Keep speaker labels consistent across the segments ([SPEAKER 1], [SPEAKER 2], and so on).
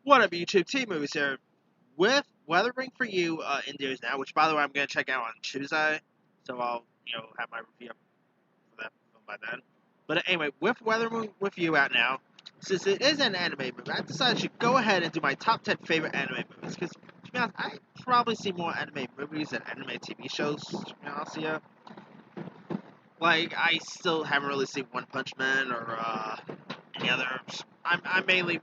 [SPEAKER 1] What up, YouTube? T-Movies here with Weathering for You in theaters now, which, by the way, I'm going to check out on Tuesday, so I'll, have my review up for that film by then. But anyway, with Weathering with You out now, since it is an anime movie, I decided to go ahead and do my top 10 favorite anime movies, because, to be honest, I probably see more anime movies than anime TV shows, to be honest here. Like, I still haven't really seen One Punch Man or any others. I mainly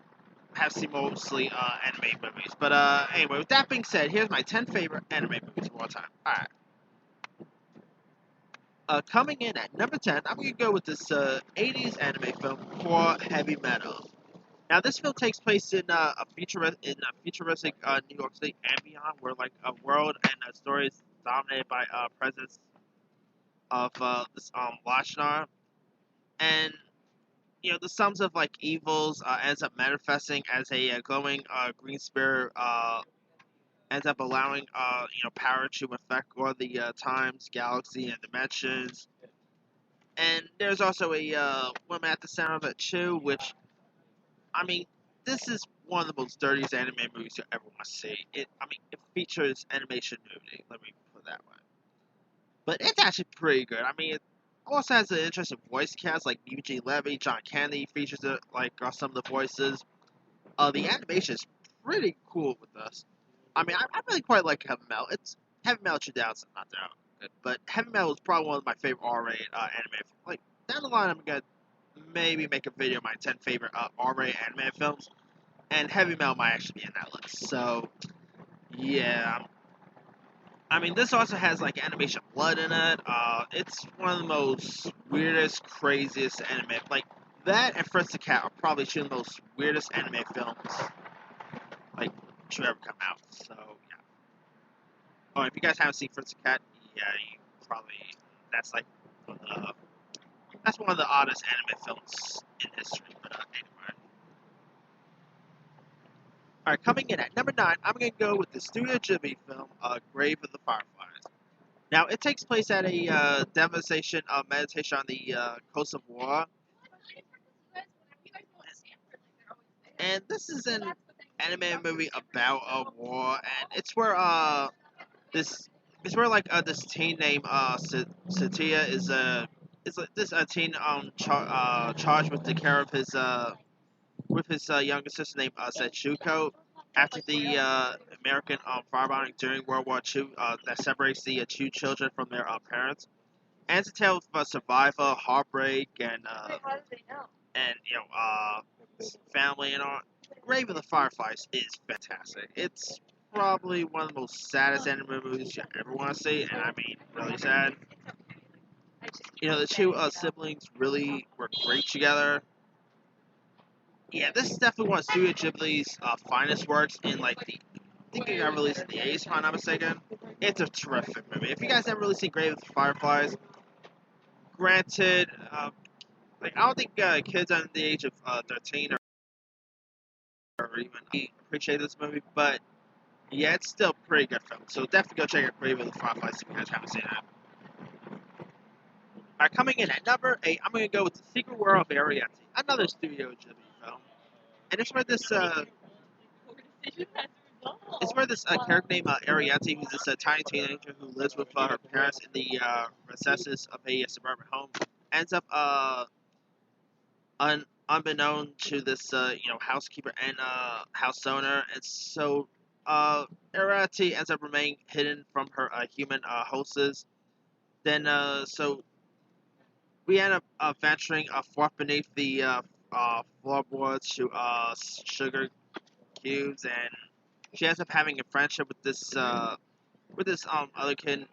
[SPEAKER 1] have seen mostly anime movies. But anyway, with that being said, here's my 10 favorite anime movies of all time. Alright. Coming in at number 10, I'm going to go with this 80s anime film called Heavy Metal. Now, this film takes place in a futuristic New York City and beyond, where like a world and a story is dominated by presence of this Lashnar. And the sums of like evils ends up manifesting as a glowing green spirit ends up allowing power to affect all the times, galaxy, and dimensions. And there's also a woman at the center of it too, which I mean, this is one of the most dirtiest anime movies you ever want to see. It features animation nudity. Let me put it that way. But it's actually pretty good. I mean, it also has an interesting voice cast like Eugene Levy, John Candy features it, like some of the voices. The animation is pretty cool with this. I really quite like Heavy Metal. It's Heavy Metal 2000, not that good, but Heavy Metal is probably one of my favorite R-rated anime. Like down the line, I'm gonna maybe make a video of my 10 favorite R-rated anime films, and Heavy Metal might actually be in that list. So yeah, this also has like animation blood in it. It's one of the most weirdest, craziest anime. Like that and Fritz the Cat are probably two of the most weirdest anime films like to ever come out. So yeah. Oh, if you guys haven't seen Fritz the Cat, yeah, you probably that's like that's one of the oddest anime films in history. But anyway. Alright, coming in at number 9, I'm going to go with the Studio Ghibli film, Grave of the Fireflies. Now, it takes place at a devastation meditation on the coast of War. And this is an anime movie about a war, and it's where this this teen named Satya is like this teen charged with the care of his younger sister named Setsuko after the American firebombing during World War II that separates the two children from their parents. And it's a tale of survival, heartbreak, and family and all. Grave of the Fireflies is fantastic. It's probably one of the most saddest anime movies you ever want to see, and really sad. The two siblings really were great together. Yeah, this is definitely one of Studio Ghibli's finest works in like I think it got released in the 80s, if I'm not mistaken. It's a terrific movie. If you guys haven't really seen Grave of the Fireflies, granted, I don't think kids under the age of 13 or even appreciate this movie, but yeah, it's still a pretty good film. So definitely go check out Grave of the Fireflies if you guys haven't seen it. Alright, coming in at number 8, I'm going to go with The Secret World of Ariete, another Studio Ghibli film. And it's where this character named Ariete, who's this tiny teenager who lives with her parents in the recesses of a suburban home, ends up unbeknown to this housekeeper and house owner, and so Ariete ends up remaining hidden from her human hostess. Then so we end up venturing forth beneath the floorboards to sugar cubes, and she ends up having a friendship with this other kid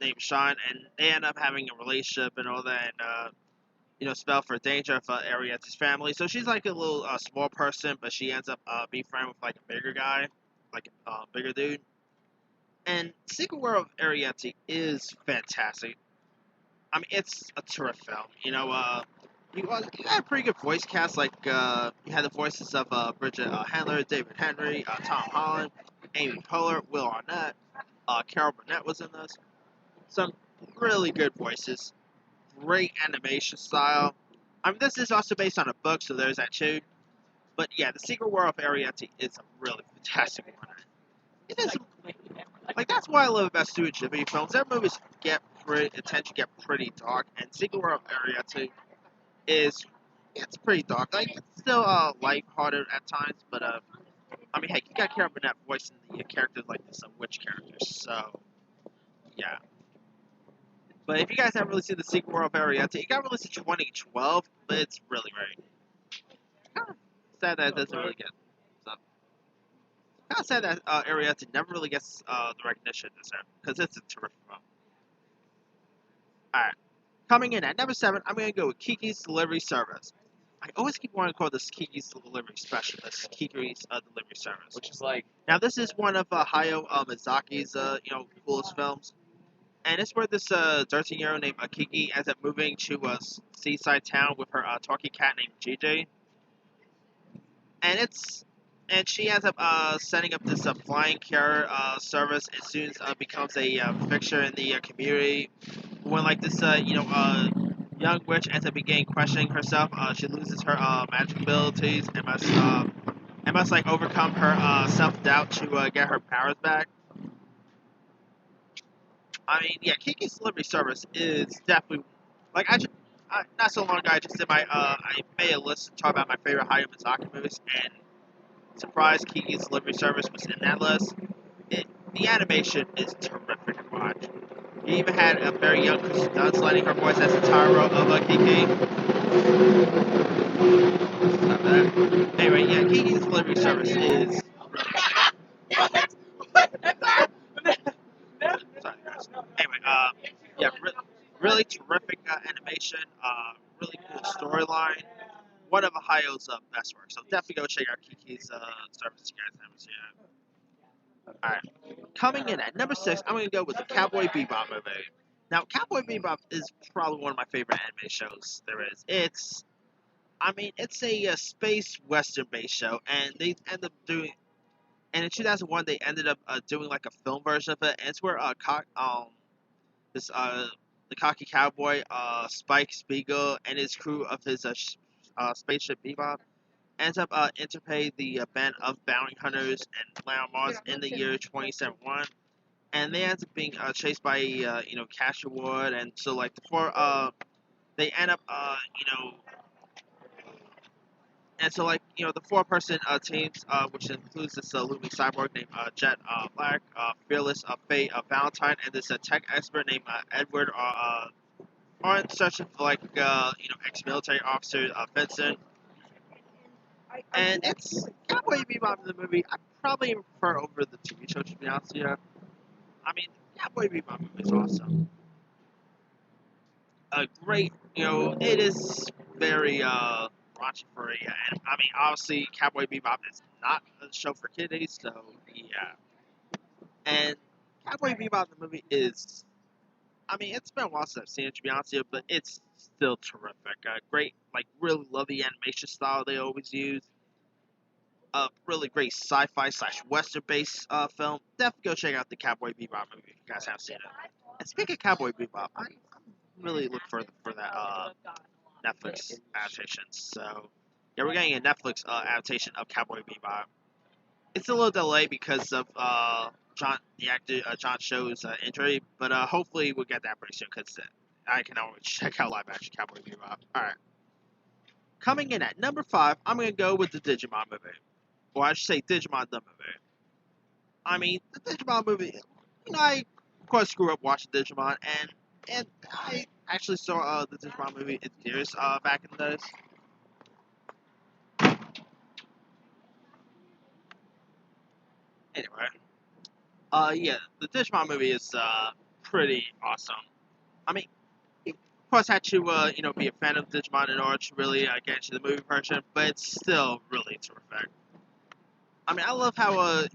[SPEAKER 1] named Sean, and they end up having a relationship and all that, and spell for danger for Ariete's family. So she's like a little small person, but she ends up being friends with like a bigger guy, like a bigger dude. And Secret World of Ariete is fantastic. It's a terrific film. You had a pretty good voice cast. Like you had the voices of Bridget Handler, David Henry, Tom Holland, Amy Poehler, Will Arnett, Carol Burnett was in this. Some really good voices. Great animation style. This is also based on a book, so there's that too. But yeah, the Secret World of Ariete is a really fantastic one. It is like that's what I love about Studio Ghibli films. Their movies tend to get pretty dark, and Secret World of Ariete is it's pretty dark. Like it's still lighthearted at times, but I mean, hey, you got Karen Burnett voicing the characters like this witch characters, so yeah. But if you guys haven't really seen the Secret World of Ariete, it got released in 2012, but it's really very kind of sad that it doesn't really get. So, kind of sad that Ariete never really gets the recognition it deserves because it's a terrific film. All right, coming in at number 7, I'm gonna go with Kiki's Delivery Service. I always keep wanting to call this Kiki's Delivery Specialist, Kiki's Delivery Service.
[SPEAKER 2] Which is like,
[SPEAKER 1] Now, this is one of Hayao Miyazaki's, coolest films. And it's where this 13-year-old named Kiki ends up moving to a seaside town with her talking cat named JJ. And she ends up setting up this flying care service. It soon becomes a fixture in the community. When like this young witch ends up beginning questioning herself, she loses her magic abilities and must like overcome her self doubt to get her powers back. I mean, yeah, Kiki's Delivery Service is definitely like not so long ago I just did my I made a list to talk about my favorite Hayao Miyazaki movies, and surprise, Kiki's Delivery Service was in that list. The animation is terrific to watch. He even had a very young Kristen Dunst lending her voice as the Taro of Kiki. Stop that. Anyway, yeah, Kiki's Delivery Service is. Sorry, guys. Anyway, yeah, really terrific animation, really cool storyline. One of Ohio's best work. So definitely go check out Kiki's service if you guys haven't seen it. Alright. Coming in at number 6, I'm going to go with the Cowboy Bebop movie. Now, Cowboy Bebop is probably one of my favorite anime shows there is. It's a space western based show, and they end up doing. And in 2001, they ended up doing like a film version of it, and it's where this the cocky cowboy Spike Spiegel and his crew of his spaceship Bebop ends up interpay the band of bounty hunters and land on Mars in the year 2071, and they end up being chased by cash reward, and so like they end up the four-person teams, which includes this looming cyborg named Jet Black, Fearless Faye Valentine, and this tech expert named Edward, are in search of ex-military officer Vincent. And it's Cowboy Bebop in the movie. I probably prefer over the TV show, to be honest with you. I mean, Cowboy Bebop movie is awesome. Great, it is very raunchy for you. And I mean, obviously, Cowboy Bebop is not a show for kiddies, so yeah. And Cowboy Bebop the movie is, I mean, it's been a while since I've seen it, to be honest with you, but it's still terrific. Great, like really love the animation style they always use. Really great sci-fi / western based film. Definitely go check out the Cowboy Bebop movie if you guys haven't seen it. And speaking of Cowboy Bebop, I really look for that Netflix adaptation. So yeah, we're getting a Netflix adaptation of Cowboy Bebop. It's a little delayed because of the actor John Cho's injury, but hopefully we'll get that pretty soon because I can always check out live action Cowboy Bebop. All right. Coming in at number 5, I'm gonna go with the Digimon movie. Or I should say Digimon the movie. I mean, the Digimon movie, I, of course, grew up watching Digimon, and I actually saw the Digimon movie in theaters back in the days. Anyway, yeah, the Digimon movie is pretty awesome. I mean, of course, had to, be a fan of Digimon in order to really get into the movie version, but it's still really terrific. I mean, I love how it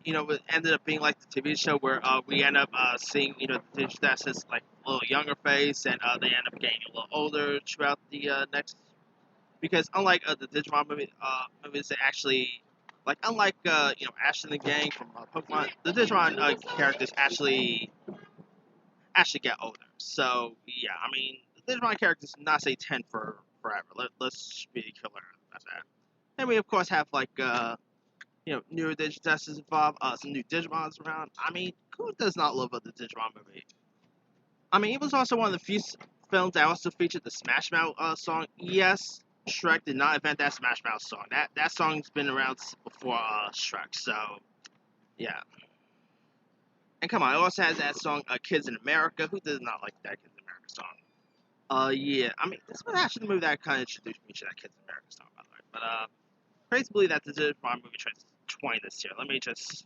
[SPEAKER 1] ended up being like the TV show where we end up seeing the Digitas's like a little younger face, and they end up getting a little older throughout the next. Because unlike the Digimon movies, they actually unlike Ash and the gang from Pokemon, the Digimon characters actually get older. So yeah, I mean, the Digimon characters not say 10 for forever. Let's be clear about that. And we of course have like newer Digitesters involved, some new Digimons around. I mean, who does not love the Digimon movie? I mean, it was also one of the few films that also featured the Smash Mouth song. Yes, Shrek did not invent that Smash Mouth song. That song's been around before Shrek. So yeah. And come on, it also has that song "Kids in America." Who does not like that Kids in America song? Yeah. I mean, this was actually the movie that kind of introduced me to that Kids in America song, by the way. But crazy to believe that the Digimon movie turns 20 this year. Let me just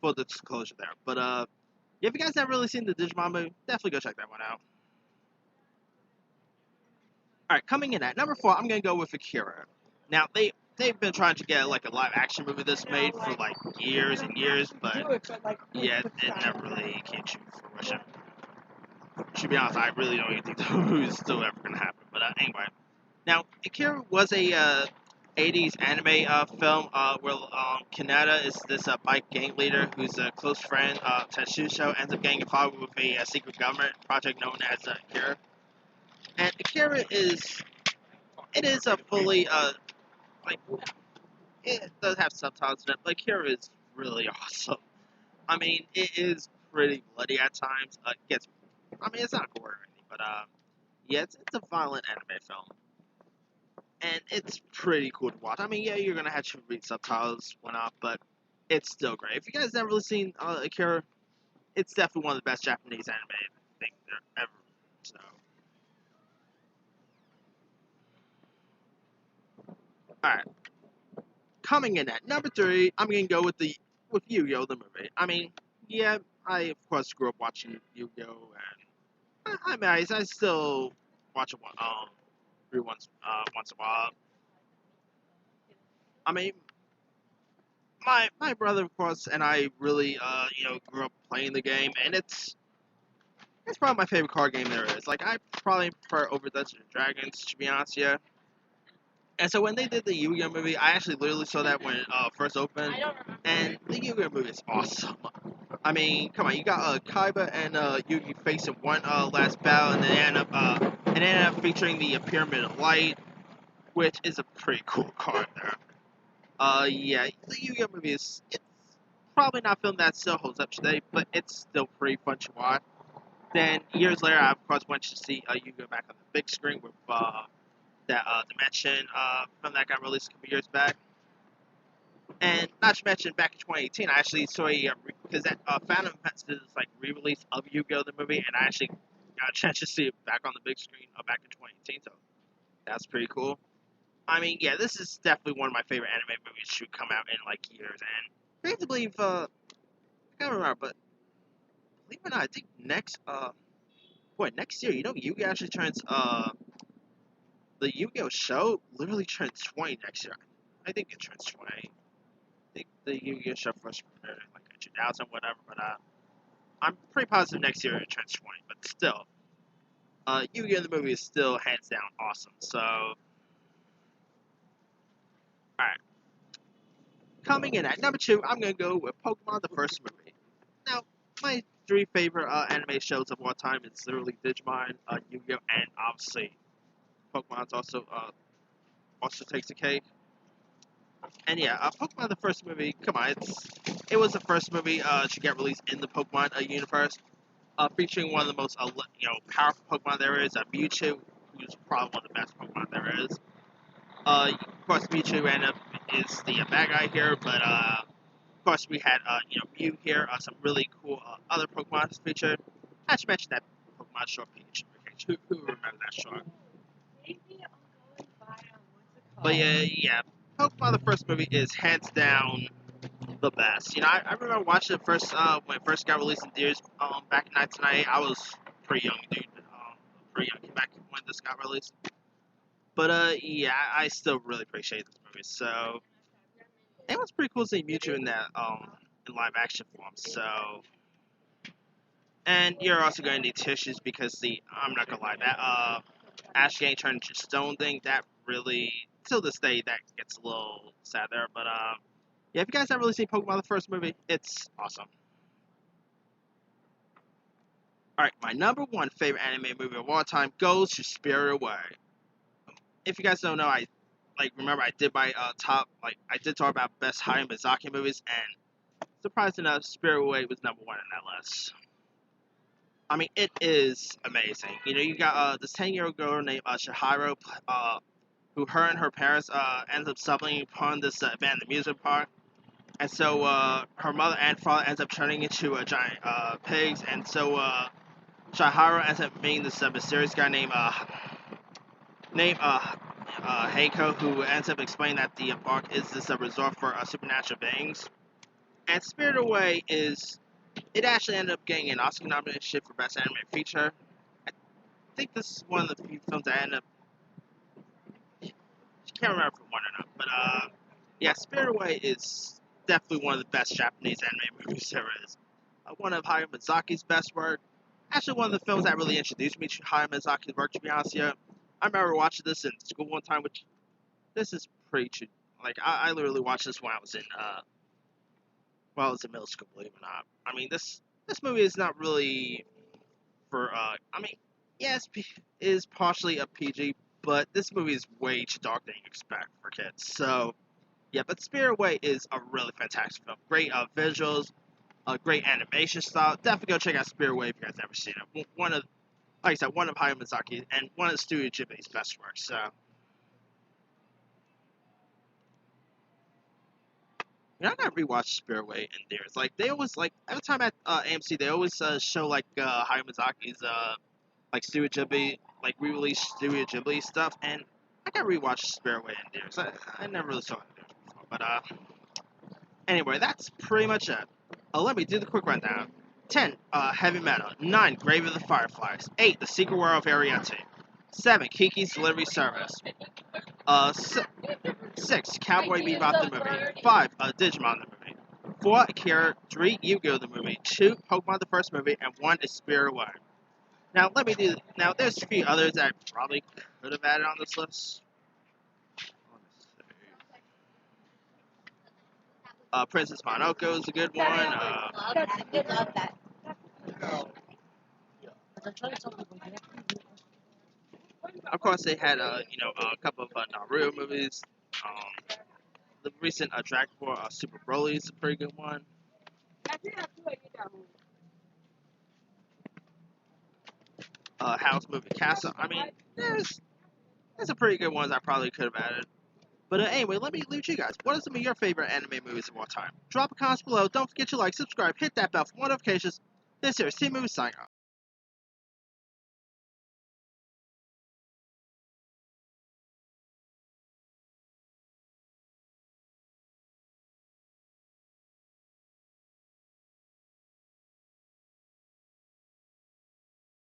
[SPEAKER 1] full disclosure there. But yeah, if you guys haven't really seen the Digimon movie, definitely go check that one out. All right, coming in at number 4, I'm gonna go with Akira. Now they've been trying to get like a live action movie this made for like years and years, but yeah, it never really came to fruition. To be honest, I really don't even think the movie is still ever gonna happen. But anyway, now Akira was a 80s anime film where Kaneda is this bike gang leader who's a close friend of Tetsuo, ends up getting involved with a secret government project known as Akira. And Akira is a fully like it does have subtitles in it, but Akira is really awesome. I mean, it is pretty bloody at times. I mean, it's not gore or anything, but yeah, it's a violent anime film, and it's pretty cool to watch. I mean, yeah, you're gonna have to read subtitles, whatnot, but it's still great. If you guys never really seen Akira, it's definitely one of the best Japanese anime things there ever. So, all right, coming in at number 3, I'm gonna go with Yu-Gi-Oh the movie. I mean, yeah, I of course grew up watching Yu-Gi-Oh, and I still watch it every once in a while. I mean, my brother of course and I really grew up playing the game, and it's probably my favorite card game there is. Like I probably prefer over Dungeons and Dragons, to be honest. Yeah. And so when they did the Yu-Gi-Oh movie, I actually literally saw that when it first opened, and the Yu-Gi-Oh movie is awesome. I mean, come on, you got Kaiba and Yugi facing one last battle, and they end up featuring the Pyramid of Light, which is a pretty cool card there. Yeah, the Yu-Gi-Oh movie it's probably not a film that still holds up today, but it's still pretty fun to watch. Then years later, I of course went to see Yu-Gi-Oh back on the big screen with that Dimension film that got released a couple years back. And not to mention, back in 2018, I actually saw because that Phantom Menace is like re-release of Yu-Gi-Oh the movie, and I actually got a chance to see it back on the big screen back in 2018. So that's pretty cool. I mean, yeah, this is definitely one of my favorite anime movies to come out in like years. And I can't believe I can't remember, but believe it or not, I think next year, Yu-Gi actually turns the Yu-Gi-Oh show literally turns 20 next year. I think it turns 20. I think the Yu-Gi-Oh show first premiered in like 2000, whatever. But I'm pretty positive next year it turns 20. But still, Yu-Gi-Oh the movie is still hands down awesome. So, all right, coming in at number 2, I'm gonna go with Pokemon the first movie. Now, my 3 favorite anime shows of all time is literally Digimon, Yu-Gi-Oh, and obviously Pokemon's also takes the cake. And yeah, Pokemon the first movie. Come on, it was the first movie to get released in the Pokemon universe, featuring one of the most powerful Pokemon there is, Mewtwo, who's probably one of the best Pokemon there is. Of course, Mewtwo is the bad guy here, but of course we had Mew here, some really cool other Pokemon featured. Not to mention that Pokemon short Pikachu. Who remembers that short? But yeah, Pokemon the first movie is hands down the best. I remember watching it first when it first got released in theaters back in 1998. I was pretty young, dude. Pretty young back when this got released. But yeah, I still really appreciate this movie. So it was pretty cool seeing Mewtwo in that in live action form. So and you're also going to need tissues because I'm not gonna lie, that Ash getting turned into stone thing, that really till this day that gets a little sad there. But yeah, if you guys haven't really seen Pokemon the first movie, it's awesome. Alright, my number 1 favorite anime movie of all time goes to Spirited Away. If you guys don't know, remember I did my I did talk about best Hayao Miyazaki movies, and surprisingly enough, Spirited Away was number one on that list. I mean, it is amazing. You got this 10-year-old girl named Chihiro, who her and her parents ends up stumbling upon this abandoned amusement park, and so her mother and father ends up turning into giant pigs, and so Chihiro ends up meeting this mysterious guy named Heiko, who ends up explaining that the park is this resort for supernatural beings. And Spirited Away it actually ended up getting an Oscar nomination for Best Animated Feature. I think this is one of the few films that ended up, I can't remember if it won or not, but yeah, Spirited Away is definitely one of the best Japanese anime movies there is. One of Hayao Miyazaki's best work. Actually, one of the films that really introduced me to Hayao Miyazaki's work, to be honest with you. I remember watching this in school one time, which this is pretty true. Like, I literally watched this when I was in middle school, believe it or not. I mean, this movie is not really for I mean, yes, it is partially a PG, but this movie is way too dark than you expect for kids. So yeah, but Spirited Away is a really fantastic film. Great visuals, a great animation style. Definitely go check out Spirited Away if you guys never seen it. Like I said, one of Hayao Miyazaki and one of Studio Ghibli's best works. So. I gotta rewatch Spirited Away and theirs. Like they always every time at AMC they always show Hayao Miyazaki's like Studio Ghibli re-release Studio Ghibli stuff, and I gotta rewatch Spirited Away and theirs. I never really saw it before, but anyway, that's pretty much it. Let me do the quick rundown. 10. Heavy Metal. 9. Grave of the Fireflies. 8. The Secret World of Ariete. 7. Kiki's Delivery Service. 6. Cowboy Bebop the movie. 5. Digimon the movie. 4. Akira. 3. Yu-Gi-Oh! The movie. 2. Pokemon the first movie. And 1 is Spirited Away. Now, there's a few others that I probably could have added on this list. Princess Mononoke is a good one. Of course, they had a couple of Naruto movies. The recent Dragon Ball Super Broly is a pretty good one. House Moving Castle. I mean, there's some pretty good ones I probably could have added. But anyway, let me leave you guys. What are some of your favorite anime movies of all time? Drop a comment below. Don't forget to like, subscribe, hit that bell for more notifications. This here is Team Movie signing off.